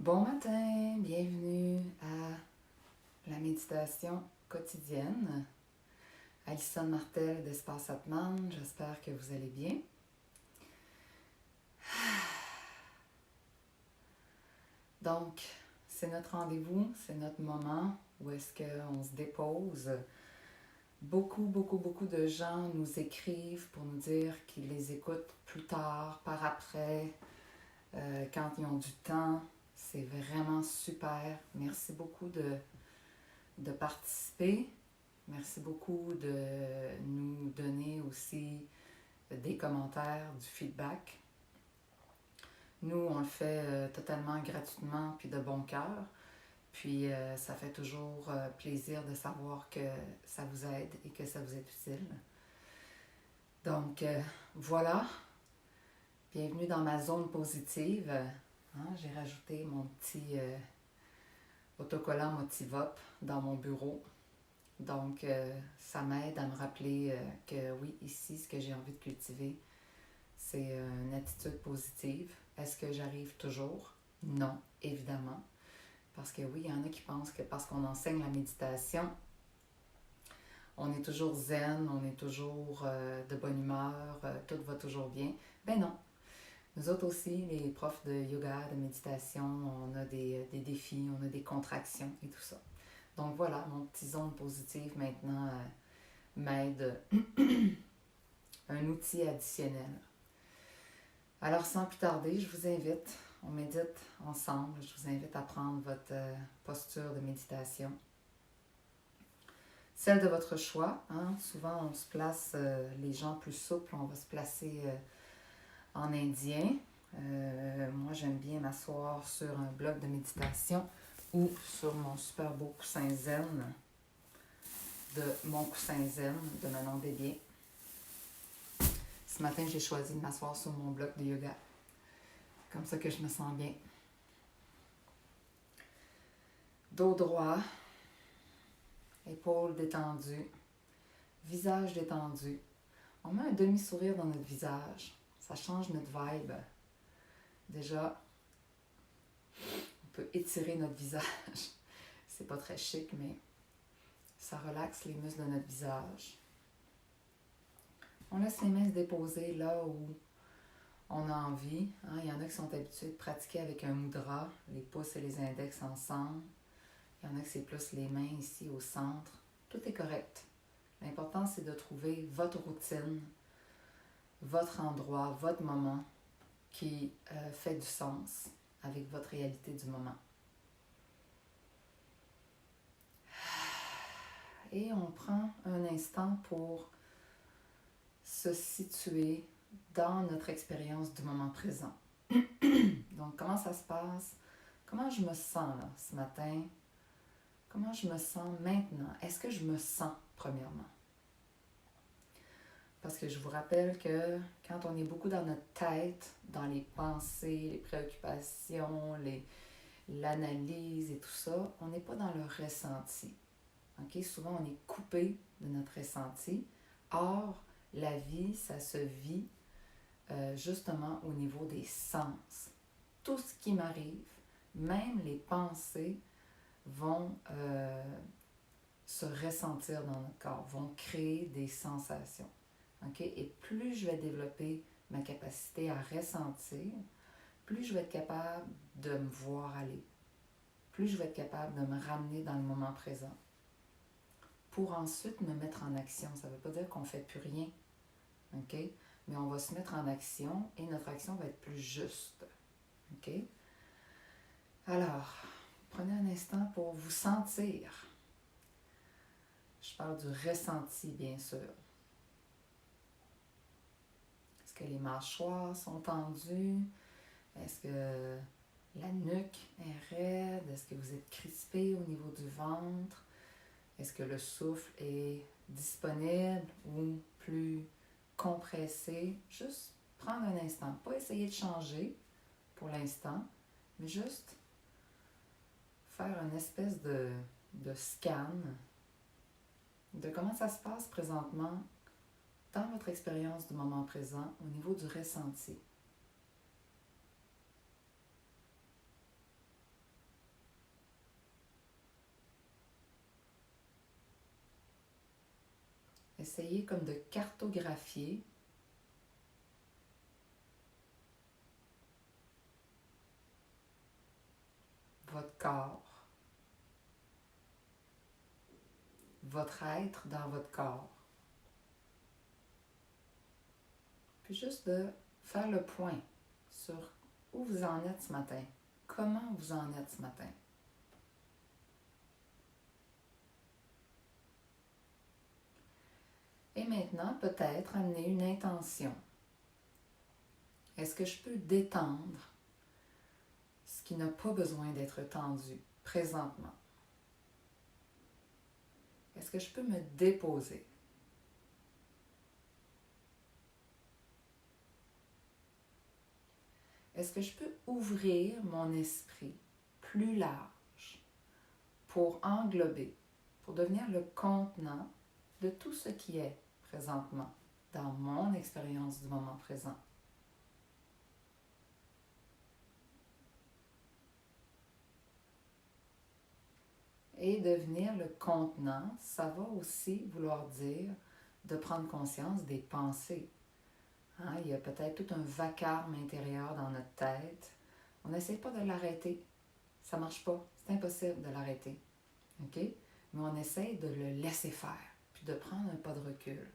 Bon matin, bienvenue à la méditation quotidienne. Alison Martel d'Espace Atman, j'espère que vous allez bien. Donc, c'est notre rendez-vous, c'est notre moment où est-ce qu'on se dépose. Beaucoup de gens nous écrivent pour nous dire qu'ils les écoutent plus tard, par après, quand ils ont du temps. C'est vraiment super. Merci beaucoup de participer. Merci beaucoup de nous donner aussi des commentaires, du feedback. Nous, on le fait totalement gratuitement puis de bon cœur. Puis ça fait toujours plaisir de savoir que ça vous aide et que ça vous est utile. Donc voilà, bienvenue dans ma zone positive. J'ai rajouté mon petit autocollant Motivop dans mon bureau. Donc, ça m'aide à me rappeler que oui, ici, ce que j'ai envie de cultiver, c'est une attitude positive. Est-ce que j'arrive toujours? Non, évidemment. Parce que oui, il y en a qui pensent que parce qu'on enseigne la méditation, on est toujours zen, on est toujours de bonne humeur, tout va toujours bien. Ben non. Nous autres aussi, les profs de yoga, de méditation, on a des défis, on a des contractions et tout ça. Donc voilà, mon petit zone positive maintenant m'aide un outil additionnel. Alors sans plus tarder, je vous invite, on médite ensemble, je vous invite à prendre votre posture de méditation. Celle de votre choix, souvent on se place, les gens plus souples, on va se placer en indien. Moi j'aime bien m'asseoir sur un bloc de méditation ou sur mon super beau coussin zen de Manon Bélier. Ce matin, j'ai choisi de m'asseoir sur mon bloc de yoga. Comme ça que je me sens bien. Dos droit, épaules détendues, visage détendu. On met un demi-sourire dans notre visage. Ça change notre vibe. Déjà, on peut étirer notre visage. C'est pas très chic, mais ça relaxe les muscles de notre visage. On laisse les mains se déposer là où on a envie. Il y en a qui sont habitués de pratiquer avec un mudra, les pouces et les index ensemble. Il y en a qui c'est plus les mains ici au centre. Tout est correct. L'important, c'est de trouver votre routine, votre endroit, votre moment qui fait du sens avec votre réalité du moment. Et on prend un instant pour se situer dans notre expérience du moment présent. Donc, comment ça se passe? Comment je me sens là, ce matin? Comment je me sens maintenant? Est-ce que je me sens, premièrement? Parce que je vous rappelle que quand on est beaucoup dans notre tête, dans les pensées, les préoccupations, l'analyse et tout ça, on n'est pas dans le ressenti. Okay? Souvent, on est coupé de notre ressenti. Or, la vie, ça se vit justement au niveau des sens. Tout ce qui m'arrive, même les pensées, vont se ressentir dans notre corps, vont créer des sensations. Okay? Et plus je vais développer ma capacité à ressentir, plus je vais être capable de me voir aller, plus je vais être capable de me ramener dans le moment présent. Pour ensuite me mettre en action. Ça ne veut pas dire qu'on ne fait plus rien, ok? Mais on va se mettre en action et notre action va être plus juste. Ok? Alors, prenez un instant pour vous sentir. Je parle du ressenti, bien sûr. Est-ce que les mâchoires sont tendues? Est-ce que la nuque est raide? Est-ce que vous êtes crispé au niveau du ventre? Est-ce que le souffle est disponible ou plus compressé? Juste prendre un instant. Pas essayer de changer pour l'instant, mais juste faire une espèce de scan de comment ça se passe présentement dans votre expérience du moment présent au niveau du ressenti. essayez comme de cartographier votre corps, votre être dans votre corps. Puis juste de faire le point sur où vous en êtes ce matin, comment vous en êtes ce matin. Et maintenant, peut-être amener une intention. Est-ce que je peux détendre ce qui n'a pas besoin d'être tendu présentement? Est-ce que je peux me déposer? Est-ce que je peux ouvrir mon esprit plus large pour englober, pour devenir le contenant de tout ce qui est présentement dans mon expérience du moment présent? Et devenir le contenant, ça va aussi vouloir dire de prendre conscience des pensées. Hein, il y a peut-être tout un vacarme intérieur dans notre tête. On n'essaie pas de l'arrêter. Ça ne marche pas. C'est impossible de l'arrêter. OK? Mais on essaie de le laisser faire, puis de prendre un pas de recul.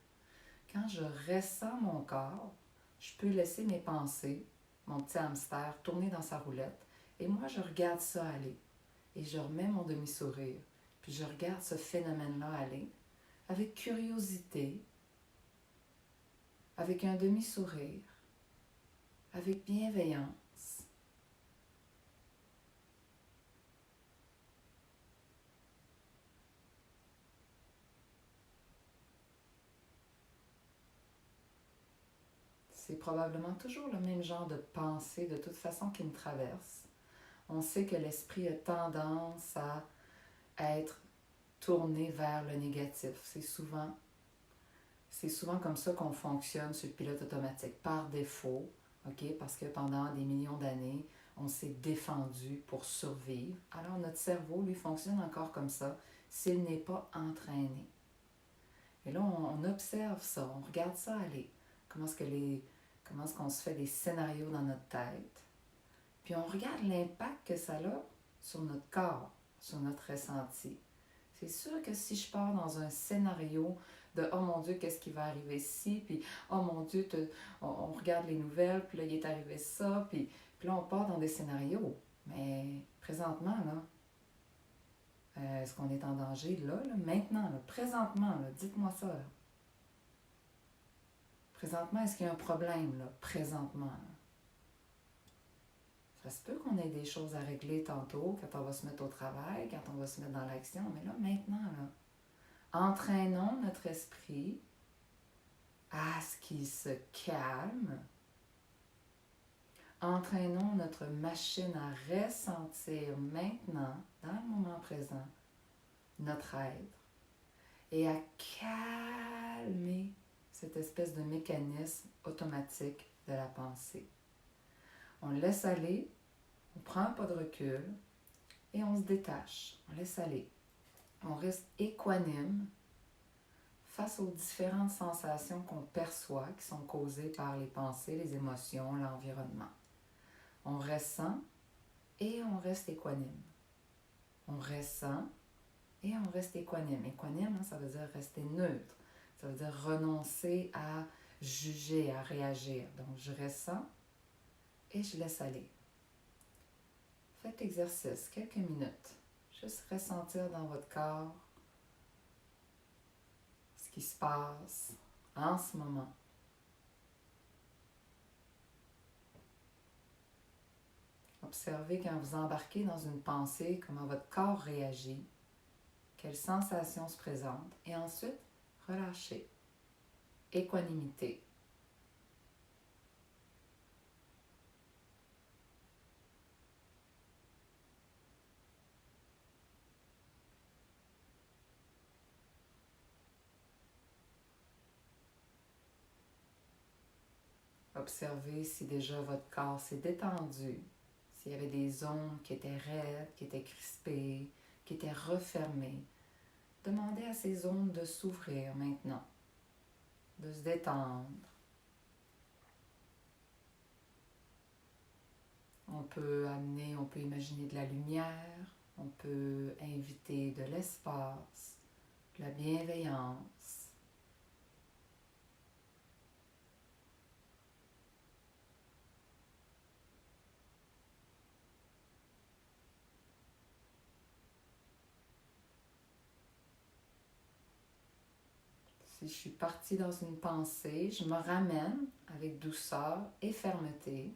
Quand je ressens mon corps, je peux laisser mes pensées, mon petit hamster, tourner dans sa roulette. Et moi, je regarde ça aller. Et je remets mon demi-sourire. Puis je regarde ce phénomène-là aller avec curiosité, avec un demi-sourire, avec bienveillance. C'est probablement toujours le même genre de pensée de toute façon qui me traverse. On sait que l'esprit a tendance à être tourné vers le négatif. C'est souvent comme ça qu'on fonctionne sur le pilote automatique, par défaut, okay? Parce que pendant des millions d'années, on s'est défendu pour survivre. Alors notre cerveau, lui, fonctionne encore comme ça s'il n'est pas entraîné. Et là, on observe ça, on regarde ça aller. Comment est-ce qu'on se fait des scénarios dans notre tête. Puis on regarde l'impact que ça a sur notre corps, sur notre ressenti. C'est sûr que si je pars dans un scénario de « Oh mon Dieu, qu'est-ce qui va arriver ici? » Puis « Oh mon Dieu, on regarde les nouvelles, puis là, il est arrivé ça. » Puis là, on part dans des scénarios. Mais présentement, là, est-ce qu'on est en danger là, maintenant, là, présentement, là, dites-moi ça. Là. Présentement, est-ce qu'il y a un problème, là, présentement? Là? Ça se peut qu'on ait des choses à régler tantôt, quand on va se mettre au travail, quand on va se mettre dans l'action, mais là, maintenant, là, entraînons notre esprit à ce qu'il se calme. Entraînons notre machine à ressentir maintenant, dans le moment présent, notre être et à calmer cette espèce de mécanisme automatique de la pensée. On laisse aller, on prend un pas de recul et on se détache, on laisse aller. On reste équanime face aux différentes sensations qu'on perçoit qui sont causées par les pensées, les émotions, l'environnement. On ressent et on reste équanime. On ressent et on reste équanime. Équanime, ça veut dire rester neutre. Ça veut dire renoncer à juger, à réagir. Donc, je ressens et je laisse aller. Faites l'exercice, quelques minutes. Juste ressentir dans votre corps ce qui se passe en ce moment. Observez quand vous embarquez dans une pensée, comment votre corps réagit, quelles sensations se présentent, et ensuite, relâchez. Équanimité. Observez si déjà votre corps s'est détendu, s'il y avait des zones qui étaient raides, qui étaient crispées, qui étaient refermées. Demandez à ces zones de s'ouvrir maintenant. de se détendre. On peut imaginer de la lumière, on peut inviter de l'espace, de la bienveillance. Si je suis partie dans une pensée, je me ramène avec douceur et fermeté.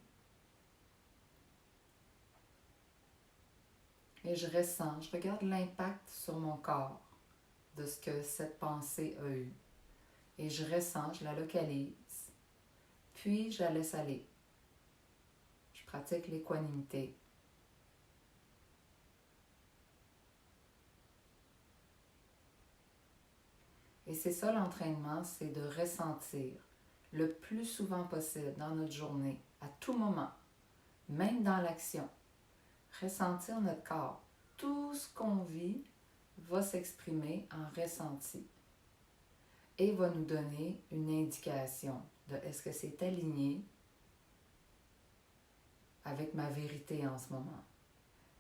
Et je ressens, je regarde l'impact sur mon corps de ce que cette pensée a eu. Et je ressens, je la localise, puis je la laisse aller. Je pratique l'équanimité. Et c'est ça l'entraînement, c'est de ressentir le plus souvent possible dans notre journée, à tout moment, même dans l'action. Ressentir notre corps. Tout ce qu'on vit va s'exprimer en ressenti et va nous donner une indication de est-ce que c'est aligné avec ma vérité en ce moment.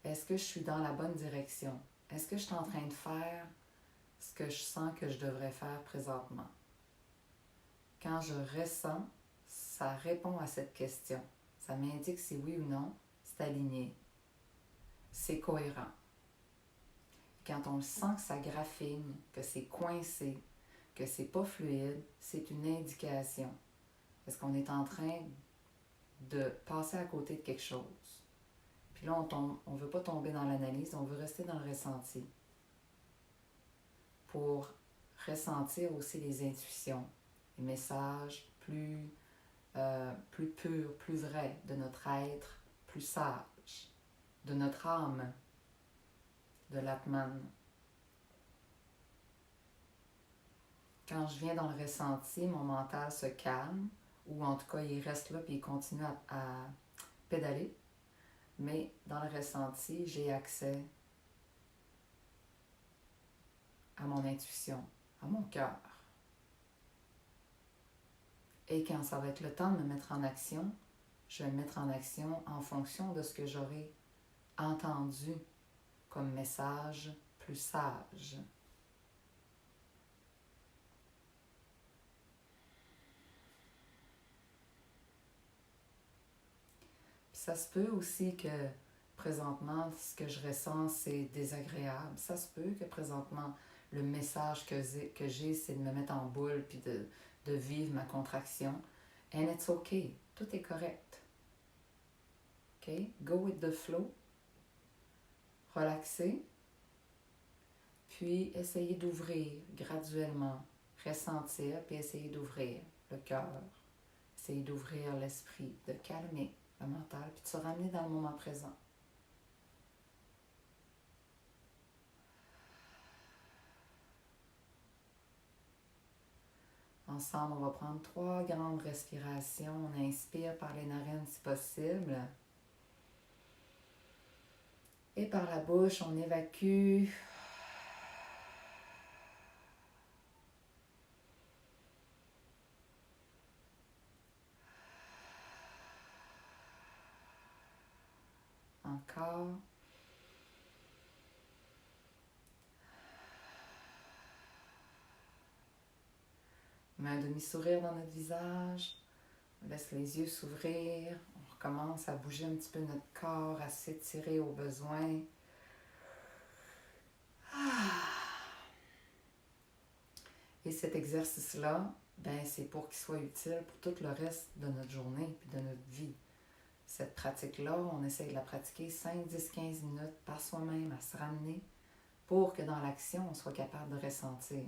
Est-ce que je suis dans la bonne direction? Est-ce que je suis en train de faire ce que je sens que je devrais faire présentement? Quand je ressens, ça répond à cette question. Ça m'indique si oui ou non, c'est aligné. C'est cohérent. Quand on sent que ça graffine, que c'est coincé, que c'est pas fluide, c'est une indication. Est-ce qu'on est en train de passer à côté de quelque chose? Puis là, on ne veut pas tomber dans l'analyse, on veut rester dans le ressenti. Pour ressentir aussi les intuitions, les messages plus purs, plus vrais de notre être, plus sage, de notre âme, de l'Atman. Quand je viens dans le ressenti, mon mental se calme, ou en tout cas, il reste là puis il continue à pédaler. Mais dans le ressenti, j'ai accès à mon intuition, à mon cœur. Et quand ça va être le temps de me mettre en action, je vais me mettre en action en fonction de ce que j'aurai entendu comme message plus sage. Puis ça se peut aussi que présentement, ce que je ressens, c'est désagréable. Ça se peut que présentement, le message que j'ai, c'est de me mettre en boule puis de vivre ma contraction. And it's okay. Tout est correct. OK? Go with the flow. Relaxer. Puis essayer d'ouvrir graduellement. Ressentir, puis essayer d'ouvrir le cœur. Essayer d'ouvrir l'esprit, de calmer le mental, puis de se ramener dans le moment présent. Ensemble, on va prendre 3 grandes respirations. On inspire par les narines si possible. Et par la bouche, on évacue. Encore. On met un demi-sourire dans notre visage. On laisse les yeux s'ouvrir. On recommence à bouger un petit peu notre corps, à s'étirer au besoin. Et cet exercice-là, c'est pour qu'il soit utile pour tout le reste de notre journée et de notre vie. Cette pratique-là, on essaye de la pratiquer 5, 10, 15 minutes par soi-même, à se ramener, pour que dans l'action, on soit capable de ressentir.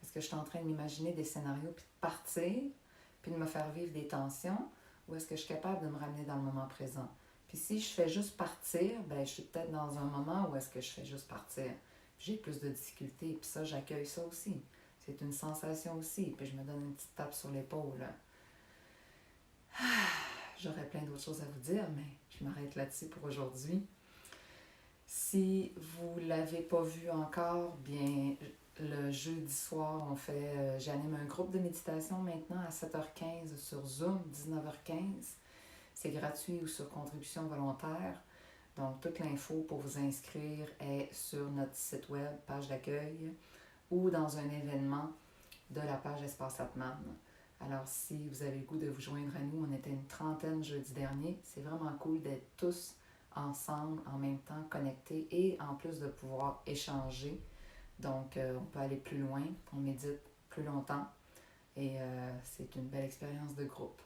Est-ce que je suis en train de m'imaginer des scénarios, puis de partir, puis de me faire vivre des tensions, ou est-ce que je suis capable de me ramener dans le moment présent? Puis si je fais juste partir, je suis peut-être dans un moment où est-ce que je fais juste partir. J'ai plus de difficultés, puis ça, j'accueille ça aussi. C'est une sensation aussi, puis je me donne une petite tape sur l'épaule. J'aurais plein d'autres choses à vous dire, mais je m'arrête là-dessus pour aujourd'hui. Si vous ne l'avez pas vu encore, Le jeudi soir, j'anime un groupe de méditation maintenant à 7h15 sur Zoom, 19h15. C'est gratuit ou sur contribution volontaire. Donc, toute l'info pour vous inscrire est sur notre site web, page d'accueil, ou dans un événement de la page Espace Atman. Alors, si vous avez le goût de vous joindre à nous, on était une trentaine jeudi dernier. C'est vraiment cool d'être tous ensemble, en même temps, connectés et en plus de pouvoir échanger. Donc, on peut aller plus loin, on médite plus longtemps et c'est une belle expérience de groupe.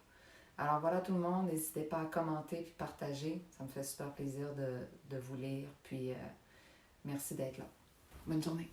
Alors voilà tout le monde, n'hésitez pas à commenter et partager. Ça me fait super plaisir de vous lire. Puis merci d'être là. Bonne journée.